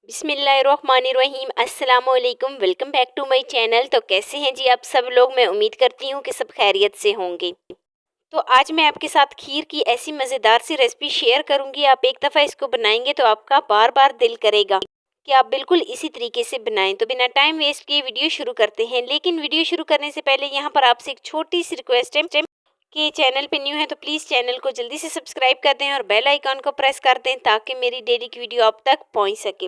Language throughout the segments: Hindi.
बिस्मिल्लाहिर्रहमानिर्रहीम अस्सलामुअलैकुम। Welcome back to my channel. तो कैसे हैं जी आप सब लोग। मैं उम्मीद करती हूँ कि सब खैरियत से होंगे। तो आज मैं आपके साथ खीर की ऐसी मज़ेदार सी रेसिपी शेयर करूँगी। आप एक दफ़ा इसको बनाएंगे तो आपका बार बार दिल करेगा कि आप बिल्कुल इसी तरीके से बनाएं। तो बिना टाइम वेस्ट किए वीडियो शुरू करते हैं। लेकिन वीडियो शुरू करने से पहले यहाँ पर आपसे एक छोटी सी रिक्वेस्ट है कि चैनल पे न्यू है तो प्लीज़ चैनल को जल्दी से सब्सक्राइब कर दें और बेल आइकॉन को प्रेस कर दें ताकि मेरी डेली की वीडियो आप तक पहुँच सके।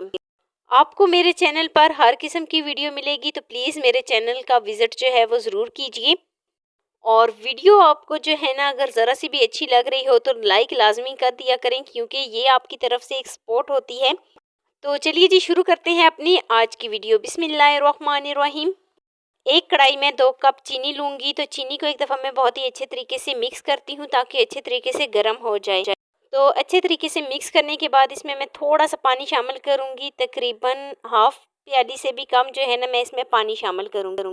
आपको मेरे चैनल पर हर किस्म की वीडियो मिलेगी तो प्लीज़ मेरे चैनल का विज़िट जो है वो ज़रूर कीजिए। और वीडियो आपको जो है ना अगर ज़रा सी भी अच्छी लग रही हो तो लाइक लाजमी कर दिया करें क्योंकि ये आपकी तरफ से एक सपोर्ट होती है। तो चलिए जी शुरू करते हैं अपनी आज की वीडियो। बिस्मिल्लाहिर्रहमानिर्रहीम। एक कढ़ाई में 2 कप चीनी लूँगी। तो चीनी को एक दफ़ा मैं बहुत ही अच्छे तरीके से मिक्स करती हूँ ताकि अच्छे तरीके से गर्म हो जाए। तो अच्छे तरीके से मिक्स करने के बाद इसमें मैं थोड़ा सा पानी शामिल करूँगी। तकरीबन हाफ़ प्याली से भी कम जो है ना मैं इसमें पानी शामिल करूँगी।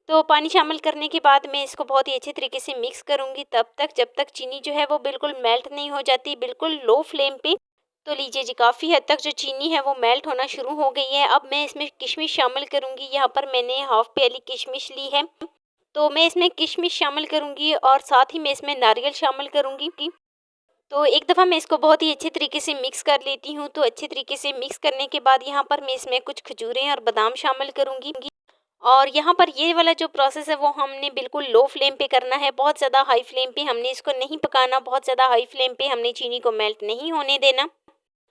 तो पानी शामिल करने के बाद मैं इसको बहुत ही अच्छे तरीके से मिक्स करूँगी तब तक जब तक चीनी जो है वो बिल्कुल मेल्ट नहीं हो जाती, बिल्कुल लो फ्लेम पे। तो लीजिए जी काफ़ी हद तक जो चीनी है वो मेल्ट होना शुरू हो गई है। अब मैं इसमें किशमिश शामिल करूँगी। यहाँ पर मैंने हाफ़ प्याली किशमिश ली है। तो मैं इसमें किशमिश शामिल करूँगी और साथ ही मैं इसमें नारियल शामिल करूँगी। तो एक दफ़ा मैं इसको बहुत ही अच्छे तरीके से मिक्स कर लेती हूँ। तो अच्छे तरीके से मिक्स करने के बाद यहाँ पर मैं इसमें कुछ खजूरें और बादाम शामिल करूँगी। और यहाँ पर ये वाला जो प्रोसेस है वो हमने बिल्कुल लो फ्लेम पे करना है, बहुत ज़्यादा हाई फ्लेम पे हमने इसको नहीं पकाना, बहुत ज़्यादा हाई फ्लेम पे हमने चीनी को मेल्ट नहीं होने देना।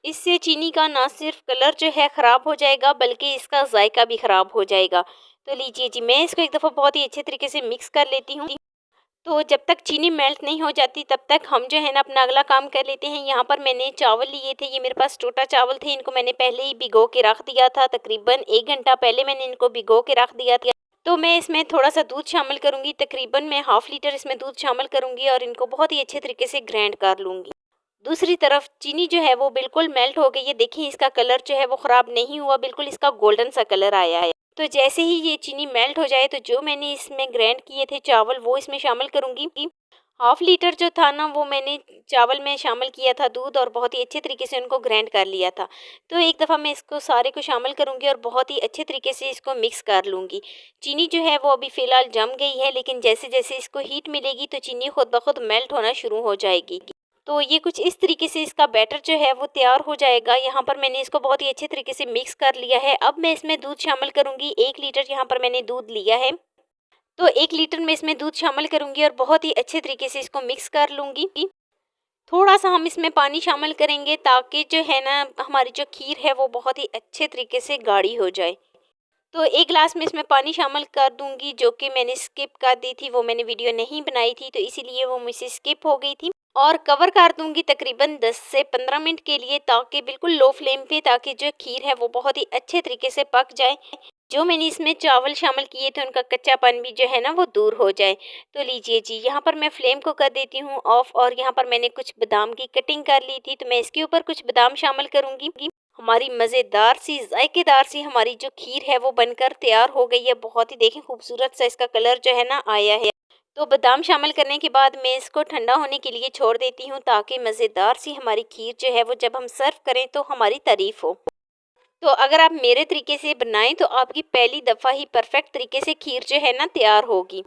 इससे चीनी का ना सिर्फ कलर जो है ख़राब हो जाएगा बल्कि इसका जायका भी ख़राब हो जाएगा। तो लीजिए जी मैं इसको एक दफ़ा बहुत ही अच्छे तरीके से मिक्स कर लेती हूँ। तो जब तक चीनी मेल्ट नहीं हो जाती तब तक हम जो है ना अपना अगला काम कर लेते हैं। यहाँ पर मैंने चावल लिए थे, ये मेरे पास टोटा चावल थे। इनको मैंने पहले ही भिगो के रख दिया था, तकरीबन 1 घंटा पहले मैंने इनको भिगो के रख दिया था। तो मैं इसमें थोड़ा सा दूध शामिल करूँगी, तकरीबन मैं हाफ़ लीटर इसमें दूध शामिल करूँगी और इनको बहुत ही अच्छे तरीके से ग्राइंड कर लूँगी। दूसरी तरफ चीनी जो है वो बिल्कुल मेल्ट हो गई है। देखिए इसका कलर जो है वो ख़राब नहीं हुआ, बिल्कुल इसका गोल्डन सा कलर आया है। तो जैसे ही ये चीनी मेल्ट हो जाए तो जो मैंने इसमें ग्राइंड किए थे चावल वो इसमें शामिल करूँगी। हाफ़ लीटर जो था ना वो मैंने चावल में शामिल किया था दूध और बहुत ही अच्छे तरीके से उनको ग्राइंड कर लिया था। तो एक दफ़ा मैं इसको सारे को शामिल करूँगी और बहुत ही अच्छे तरीके से इसको मिक्स कर लूँगी। चीनी जो है वो अभी फ़िलहाल जम गई है लेकिन जैसे-जैसे इसको हीट मिलेगी तो चीनी खुद ब खुद मेल्ट होना शुरू हो जाएगी। तो ये कुछ इस तरीके से इसका बैटर जो है वो तैयार हो जाएगा। यहाँ पर मैंने इसको बहुत ही अच्छे तरीके से मिक्स कर लिया है। अब मैं इसमें दूध शामिल करूँगी। 1 लीटर यहाँ पर मैंने दूध लिया है। तो 1 लीटर में इसमें दूध शामिल करूँगी और बहुत ही अच्छे तरीके से इसको मिक्स कर लूँगी। थोड़ा-सा हम इसमें पानी शामिल करेंगे ताकि जो है ना हमारी जो खीर है वो बहुत ही अच्छे तरीके से गाढ़ी हो जाए। तो 1 ग्लास में इसमें पानी शामिल कर दूँगी जो कि मैंने स्किप कर दी थी, वो मैंने वीडियो नहीं बनाई थी तो इसीलिए वो मुझसे स्किप हो गई थी। और कवर कर दूँगी तकरीबन 10 से 15 मिनट के लिए ताकि बिल्कुल लो फ्लेम पे ताकि जो खीर है वो बहुत ही अच्छे तरीके से पक जाए। जो मैंने इसमें चावल शामिल किए थे उनका कच्चापन भी जो है ना वो दूर हो जाए। तो लीजिए जी यहाँ पर मैं फ्लेम को कर देती हूँ ऑफ और यहाँ पर मैंने कुछ बादाम की कटिंग कर ली थी तो मैं इसके ऊपर कुछ बादाम शामिल करूँगी। हमारी मज़ेदार सी जायकेदार सी हमारी जो खीर है वो बनकर तैयार हो गई है। बहुत ही देखें खूबसूरत सा इसका कलर जो है ना आया है। तो बादाम शामिल करने के बाद मैं इसको ठंडा होने के लिए छोड़ देती हूँ ताकि मज़ेदार सी हमारी खीर जो है वो जब हम सर्व करें तो हमारी तारीफ़ हो। तो अगर आप मेरे तरीके से बनाएं तो आपकी पहली दफ़ा ही परफेक्ट तरीके से खीर जो है ना तैयार होगी।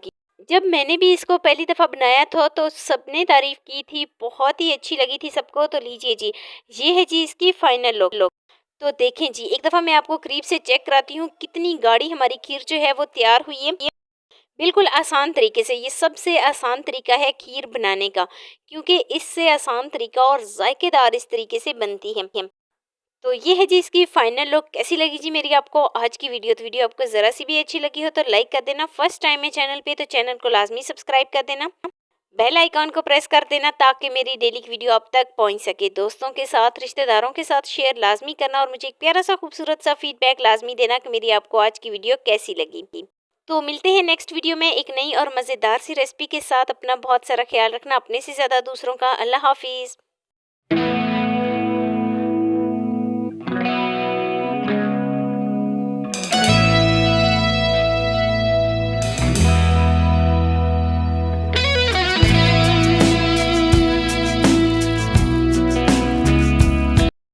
जब मैंने भी इसको पहली दफ़ा बनाया था तो सबने तारीफ़ की थी, बहुत ही अच्छी लगी थी सबको। तो लीजिए जी ये है जी इसकी फाइनल लुक। तो देखें जी एक दफ़ा मैं आपको करीब से चेक कराती हूँ कितनी गाढ़ी हमारी खीर जो है वो तैयार हुई है। बिल्कुल आसान तरीके से, ये सबसे आसान तरीका है खीर बनाने का क्योंकि इससे आसान तरीका और जायकेदार इस तरीके से बनती है। तो ये है जी इसकी फाइनल लुक। कैसी लगी जी मेरी आपको आज की वीडियो। तो वीडियो आपको ज़रा सी भी अच्छी लगी हो तो लाइक कर देना। फर्स्ट टाइम है चैनल पे तो चैनल को लाजमी सब्सक्राइब कर देना। बेल आइकॉन को प्रेस कर देना ताकि मेरी डेली की वीडियो आप तक पहुंच सके। दोस्तों के साथ रिश्तेदारों के साथ शेयर लाजमी करना और मुझे एक प्यारा सा खूबसूरत सा फीडबैक लाजमी देना कि मेरी आपको आज की वीडियो कैसी लगी। तो मिलते हैं नेक्स्ट वीडियो में एक नई और मज़ेदार सी रेसिपी के साथ। अपना बहुत सारा ख्याल रखना, अपने से ज़्यादा दूसरों का। अल्लाह हाफिज़।